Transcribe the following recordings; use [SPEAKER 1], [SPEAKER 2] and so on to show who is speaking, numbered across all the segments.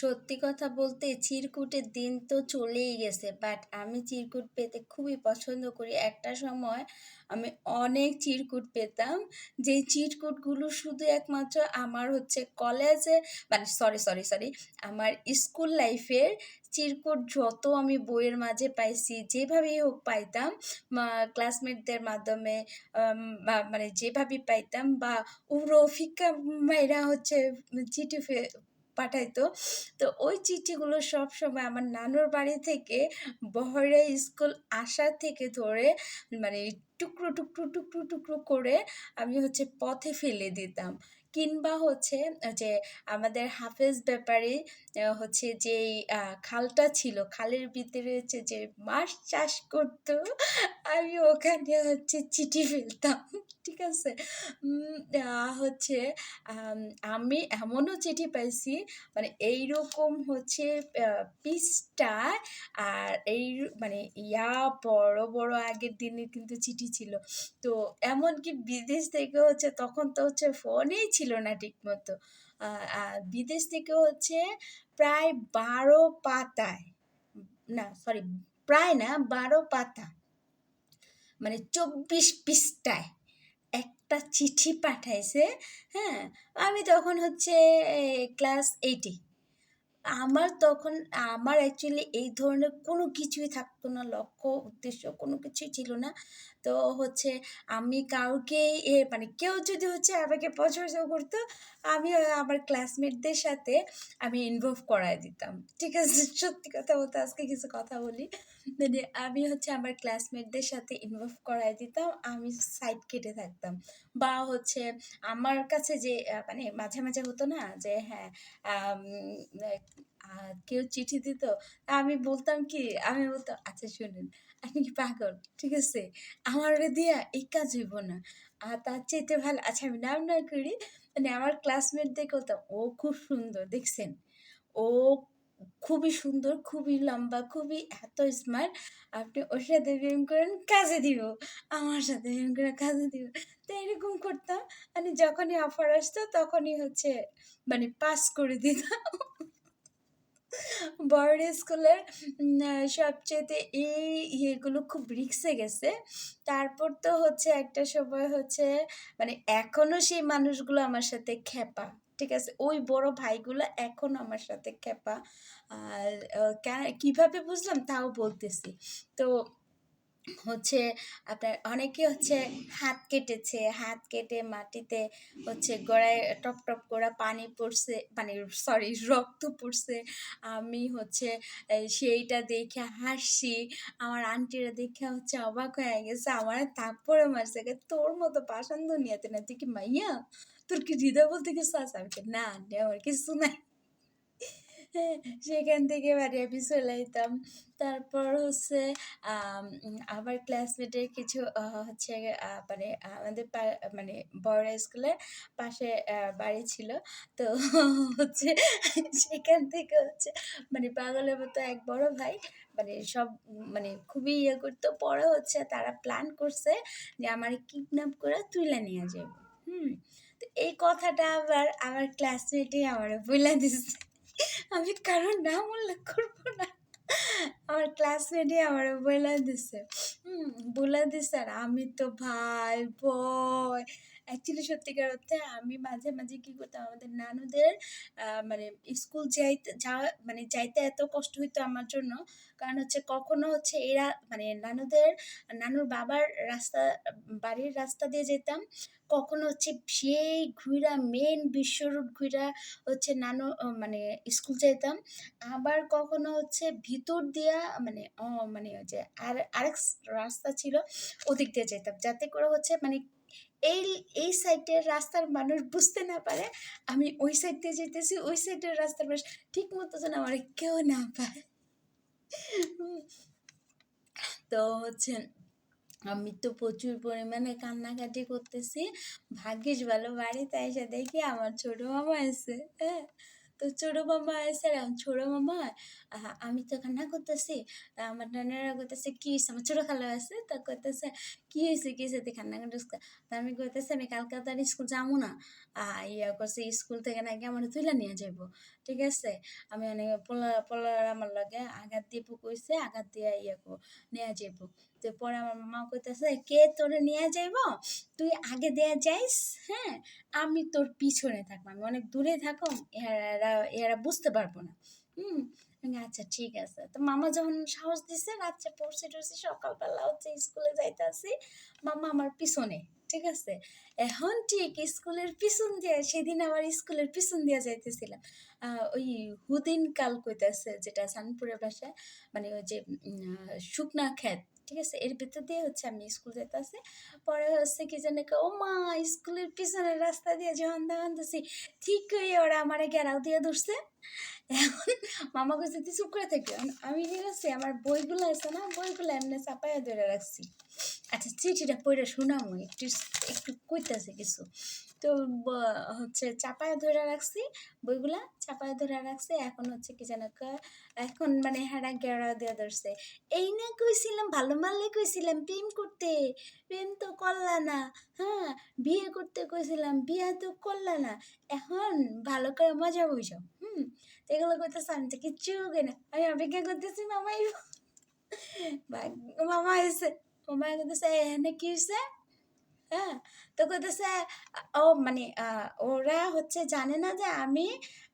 [SPEAKER 1] সত্যি কথা বলতে চিরকুটের দিন তো চলেই গেছে। বাট আমি চিরকুট পেতে খুবই পছন্দ করি। একটা সময় আমি অনেক চিরকুট পেতাম। যেই চিরকুটগুলো শুধু একমাত্র আমার হচ্ছে কলেজে মানে সরি, আমার স্কুল লাইফের চিরকুট যত আমি বইয়ের মাঝে পাইছি, যেভাবেই হোক পাইতাম, ক্লাসমেটদের মাধ্যমে মানে যেভাবেই পাইতাম বা রফিকা মাইরা হচ্ছে চিঠি পাঠাইতো। তো ওই চিঠিগুলো সবসময় আমার নানুর বাড়ি থেকে বহরে স্কুল আসা থেকে ধরে মানে টুকরো করে আমি হচ্ছে পথে ফেলে দিতাম। কিংবা হচ্ছে যে আমাদের হাফেজ ব্যাপারে হচ্ছে যেই খালটা ছিল, খালের ভিতরে হচ্ছে যে মাছ চাষ করতো, আমি ওখানে হচ্ছে চিঠি ফেলতাম। ঠিক আছে? হচ্ছে আম আমি এমনও চিঠি পাইছি মানে এইরকম হচ্ছে পিসটা আর মানে বড় বড় আগের দিনের কিন্তু চিঠি ছিল। তো এমনকি বিদেশ থেকে হচ্ছে তখন তো হচ্ছে ফোনই ছিল না ঠিক মতো। বিদেশ থেকে হচ্ছে প্রায় 12 পাতায়, না সরি, প্রায় না 12 পাতা মানে 24 পৃষ্ঠায় একটা চিঠি পাঠাইছে। হ্যাঁ, আমি তখন হচ্ছে ক্লাস 8-এ। আমার অ্যাকচুয়ালি এই ধরনের কোনো কিছুই থাকতো না, লক্ষ্য উদ্দেশ্য কোনো কিছুই ছিল না। তো হচ্ছে আমি কাউকে মানে কেউ যদি হচ্ছে আমাকে পছন্দ করতো, আমি আমার ক্লাসমেটদের সাথে আমি ইনভলভ করায় দিতাম। ঠিক আছে? সত্যি কথা বলতে আজকে কিছু কথা বলি। মানে আমি হচ্ছে আমার ক্লাসমেটদের সাথে ইনভলভ করায় দিতাম, আমি সাইড কেটে থাকতাম। বা হচ্ছে আমার কাছে যে মানে মাঝে মাঝে হতো না যে হ্যাঁ, আম কেউ চিঠি দিত, আমি বলতাম কি, আমি বলতাম আচ্ছা শুনুন, আপনি কি পাগল? ঠিক আছে, আমার ওরে দিয়া এই কাজ হইব না। তার চাইতে ভালো, আচ্ছা আমি নাম না করি, মানে আমার ক্লাসমেটদের বলতাম ও খুব সুন্দর দেখছেন, ও খুবই সুন্দর, খুবই লম্বা, খুবই এত স্মার্ট, আপনি ওর সাথে প্রেম করেন কাজে দিব, আমার সাথে প্রেম করে কাজে দিব। তো এরকম করতাম। মানে যখনই অফার আসতো তখনই হচ্ছে মানে পাস করে দিতাম। বড় স্কুলের সবচেয়েতে এই ইয়েগুলো খুব রিস্কে গেছে। তারপর তো হচ্ছে একটা সময় হচ্ছে মানে এখনো সেই মানুষগুলো আমার সাথে খেপা। ঠিক আছে? ওই বড় ভাইগুলো এখনো আমার সাথে খেপা। আর কিভাবে বুঝলাম তাও বলতেছি। তো হচ্ছে আপনার অনেকে হচ্ছে হাত কেটেছে, হাত কেটে মাটিতে হচ্ছে গোড়ায় টপ টপ করে পানি পড়ছে, মানে সরি রক্ত পড়ছে। আমি হচ্ছে সেইটা দেখে হাসছি, আমার আন্টিরা দেখে হচ্ছে অবাক হয়ে গেছে, আমার থাপ্পড়ে মারছে, তোর মতো পাষাণ দুনিয়াতে না, তুই কি মাইয়া, তোর কি হৃদয় বলতে কিছু আছে? আমি বলি, না আন্টি আমার কিছু নাই। হ্যাঁ, সেখান থেকে বাড়ি আমি চলে যেতাম। তারপর হচ্ছে আমার ক্লাসমেটের কিছু হচ্ছে মানে আমাদের মানে বড় স্কুলের পাশে বাড়ি ছিল। তো হচ্ছে সেখান থেকে হচ্ছে মানে পাগলের মতো এক বড় ভাই মানে সব মানে খুবই ইয়ে করতো। পরে হচ্ছে তারা প্ল্যান করছে যে আমার কিডন্যাপ করে তুলে নিয়ে যাবে। হুম, তো এই কথাটা আবার আমার ক্লাসমেটই আমার বলে দিচ্ছে। আমি কারোর নাম উল্লেখ করবো না। আমার ক্লাসমেটই আমার বলে দিছে। বলে দিছে, আর আমি তো ভাই ভয়। অ্যাকচুয়ালি সত্যিকার অর্থে আমি মাঝে মাঝে কি করতাম, আমাদের নানুদের মানে স্কুল মানে যাইতে এত কষ্ট হইতো আমার জন্য। কারণ হচ্ছে কখনো হচ্ছে এরা মানে নানুর বাবার বাড়ির রাস্তা দিয়ে যেতাম, কখনো হচ্ছে সেই ঘুরা মেন বিশ্ব রোড ঘুরা হচ্ছে মানে স্কুল যেতাম। আবার কখনো হচ্ছে ভিতর দিয়া মানে মানে ওই যে আরেক রাস্তা ছিল, ওদিক দিয়ে যেতাম, যাতে করে হচ্ছে মানে এই এই সাইডের রাস্তার মানুষ বুঝতে না পারে আমি ওই সাইড দিয়ে যেতেছি, ওই সাইডের রাস্তার মানুষ ঠিক মতো যেন আমার কেউ না পায়। তো হচ্ছে আমি তো প্রচুর পরিমাণে কান্নাকাটি করতেছি। ভাগ্যিস ভালো বাড়িতে এসে দেখি আমার ছোট মামা এসে। হ্যাঁ, তো ছোট মামা এসে ছোট মামা আমি তো কান্না করতেছি। আমার নানারা করতেছে কি হয়েছে, আমার ছোট খালা আছে, তা করতেছে কি হয়েছে তুই কান্না করতেছ? তা আমি করতেছি আমি কালকে তো আর স্কুল যাবো না। ইয়া করছে স্কুল থেকে নাকি আমার তুলে নিয়ে যাবো। ঠিক আছে? আমি অনেক পোলার আমার লগে আঘাত দিব কইছে, আঘাত দিয়া নিয়া যাইবো। তো পরে আমার মামা কইতাছে, "কে তোরে নিয়া যাইবো? তুই আগে দিয়া যাইস, হ্যাঁ? আমি তোর পিছনে থাকবো। আমি অনেক দূরে থাকম, এরা বুঝতে পারবো না।" হুম? আমি আচ্ছা ঠিক আছে। তো মামা যখন সাহস দিছে, রাত্রে পড়ছি-টরছি, সকালবেলা হচ্ছে স্কুলে যাইতাছি, মামা আমার পিছনে। ঠিক আছে? এখন ঠিক স্কুলের পিছন দিয়ে সেদিন আবার স্কুলের পিছন দিয়ে যাইতেছিলাম। ওই হুদিন কাল কইতাছে যেটা সানপুরের ভাষায়, মানে ওই যে শুকনা ক্ষেত, ঠিক আছে? এর ভিতর দিয়ে হচ্ছে আমি স্কুল যাইতাছি। পরে হচ্ছে কি জানি কয়, ওমা! স্কুলের পিছনের রাস্তা দিয়ে যখন দাঁড়ানতেছি, ঠিক হয়ে ওরা আমারে ঘেরাও দিয়ে ধরছে। এখন মামা কইছে, "তুই চুপ করে থাকবি।" এখন আমি কি করছি, আমার বইগুলো আছে না, বইগুলো এমনি চাপাইয়া ধরে রাখছি। আচ্ছা চিঠিটা পইড়া শুনামু, একটু একটু কইতাছে কিছু। তো হচ্ছে চাপায়া ধইরা রাখছি, বইগুলা চাপায়া ধইরা রাখছি। এখন হচ্ছে কি যেন কয়, এখন মানে হেডা গেড়া দিয়া ধরছে। "এই না কইছিলাম, ভালো মারলে কইছিলাম প্রেম করতে, প্রেম তো করলা না, হ্যাঁ? বিয়ে করতে কইছিলাম, বিয়ে তো করলা না। এখন ভালো করে মজা বুঝো।" তো এগুলো কইতেছে, আমি তো কিচ্ছু কই না। আমি অপেক্ষা করতেছি মামা আইব। মামা আইছে। মামা কইতেছে, "এখানে কি হইছে?" হ্যাঁ? তো কইতেছে মানে ওরা হচ্ছে জানে না যে আমি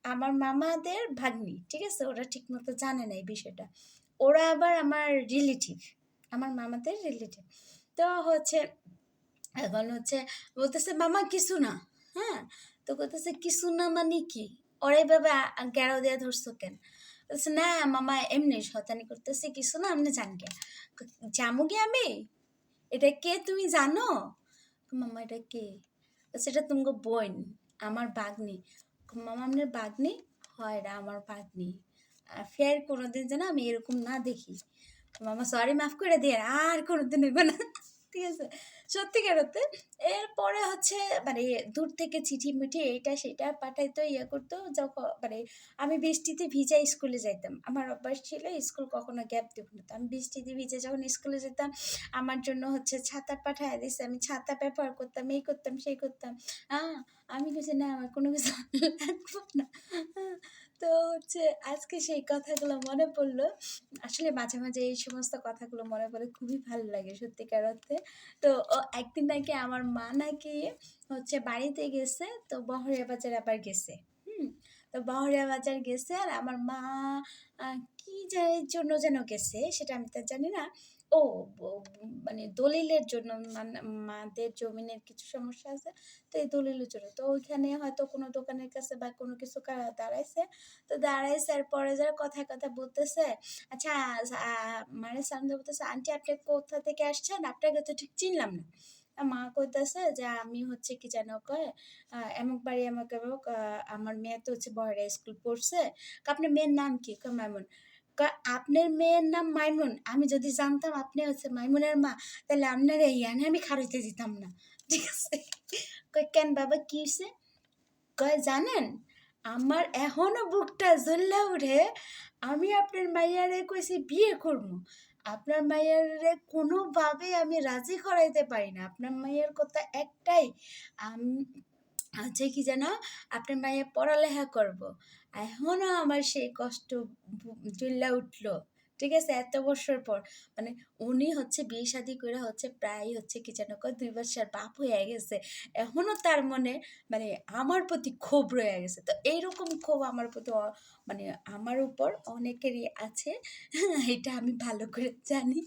[SPEAKER 1] আমার মামাদের ভাগ্নি। ঠিক আছে? ওরা ঠিকমতো জানে না এই বিষয়টা। ওরা আবার আমার রিলেটিভ। আমার মামাদের রিলেটিভ। তো হচ্ছে এখন হচ্ছে বলতেছে, "মামা কিছু না।" হ্যাঁ? তো কইতেছে, "কিছু না মানে কি? ওরা এভাবে গেড়াও দিয়া ধরছো কেন?" বলছে, "না মামা এমনি শয়তানি করতেছে, কিছু না, আপনি যান গে।" যামু গে আমি? এটা কে তুমি জানো? মামা এটা কে? বলছে, "এটা তুমগো বোন, আমার ভাগ্নি।" মামা আপনার ভাগ্নি? হয় এরা আমার ভাগ্নি। ফের কোনোদিন যেন আমি এরকম না দেখি। মামা সরি, মাফ করে দিয়ে, আর কোনোদিন হইব না। ঠিক আছে? সত্যিকার অর্থে। এরপরে হচ্ছে মানে দূর থেকে চিঠি-মিঠি এইটা সেটা পাঠাইতো, ইয়ে করতো। মানে আমি বৃষ্টিতে ভিজা স্কুলে যাইতাম। আমার অভ্যাস ছিল স্কুল কখনো গ্যাপ দিব না। তো আমি বৃষ্টিতে ভিজে যখন স্কুলে যেতাম, আমার জন্য হচ্ছে ছাতা পাঠাইয়া দিছে। আমি ছাতা ব্যবহার করতাম, এই করতাম, সেই করতাম। আ আমি কইছি, "না, আমার কোনো কিছু লাগবে না।" তো হচ্ছে আজকে সেই কথাগুলো মনে পড়লো। আসলে মাঝে, মাঝে এই সমস্ত কথাগুলো মনে পড়লে খুবই ভালো লাগে সত্যিকার অর্থে। তো একদিন নাকি আমার মা নাকি হচ্ছে বাড়িতে গেছে, তো বহরিয়া বাজার আবার গেছে। হুম? তো বহরিয়া বাজার গেছে আর আমার মা আ কি জন্য যেন গেছে সেটা আমি তো জানি না। ও ব মানে দলিলের জন্য, মাদের জমিনের কিছু সমস্যা আছে। তো এই দলিলের জন্য। তো ওইখানে হয়তো কোনো দোকানের কাছে বা কোনো কিছু দাঁড়াইছে। তো দাঁড়াইছে আর পরে যারা কথায়, কথায় বলতেছে, "আচ্ছা মারে সালাম দিয়ে বলতেছে, 'আন্টি আপনি কোথা থেকে আসছেন? আপনাকে তো ঠিক চিনলাম না।' মা কইতাছে যে, "আমি হচ্ছে কি যেন কয়, এমক বাড়ি এমক, এমক আমার মেয়ে তো হচ্ছে বহড়া স্কুল পড়ছে।" কয়, "আপনার মেয়ের নাম কি?" কয়, "মাইমুন।" কয়, "আপনার মেয়ের নাম মাইমুন? আমি যদি জানতাম আপনি হচ্ছে মাইমুনের মা, তাহলে আপনার ইয়ানে আমি খাড়ইতে দিতাম না।" ঠিক আছে? কয়, "কেন বাবা কি হইছে?" কয়, "জানেন, আমার এখনো বুকটা জ্বললা উঠে। আমি আপনার মাইয়ারে কইছি বিয়ে করবো। আপনার মাইয়ারে কোনোভাবেই আমি রাজি করাইতে পারি না। আপনার মাইয়ার কথা একটাই, আম হচ্ছে কি যেন আপনার মাইয়া পড়ালেখা করব। এখনো আমার সেই কষ্ট জ্বললা উঠলো। ঠিক আছে? এত বছর পর। মানে উনি হচ্ছে বিয়ে শাদী কইরা হচ্ছে প্রায় হচ্ছে কি যেন কয় ২ বৎসর বাপ হইয়া গেছে। এখনো তার মনে মানে আমার প্রতি ক্ষোভ রয়ে গেছে। তো এইরকম ক্ষোভ আমার প্রতি মানে আমার উপর অনেকেরই আছে। এটা আমি ভালো করে জানি।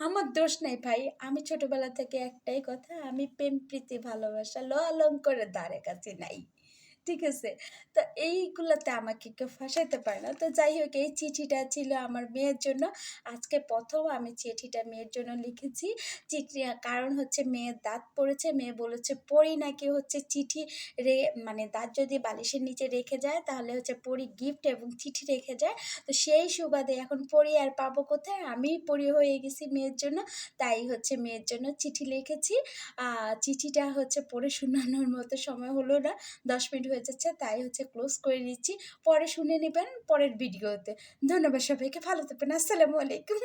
[SPEAKER 1] আমার দোষ নাই ভাই। আমি ছোটবেলা থেকে একটাই কথা, আমি প্রেম প্রীতি ভালোবাসা অলঙ্কারের ধারে কাছে নাই। ঠিক আছে? তো এইগুলাতে আমাকে কেউ ফাঁসাইতে পারে না। তো যাই হোক, এই চিঠিটা ছিল আমার মেয়ের জন্য। আজকে ১ম আমি চিঠিটা মেয়ের জন্য লিখেছি। কারণ হচ্ছে মেয়ের দাঁত পড়েছে। মেয়ে বলেছে পড়ি নাকি হচ্ছে চিঠি রে মানে দাঁত যদি বালিশের নিচে রেখে যায় তাহলে হচ্ছে পড়ি গিফট এবং চিঠি রেখে যায়। তো সেই সুবাদে এখন পড়ি আর পাবো কোথায়? আমিই পড়ি হয়ে গেছি মেয়ের জন্য। তাই হচ্ছে মেয়ের জন্য চিঠি লিখেছি। চিঠিটা হচ্ছে পড়ে শোনানোর মতো সময় হলো না। ১০ মিনিট হয়ে যাচ্ছে, তাই হচ্ছে ক্লোজ করে নিচ্ছি। পরে শুনে নিবেন পরের ভিডিওতে। ধন্যবাদ সবাইকে। ভালো থাকবেন। আসসালামু আলাইকুম।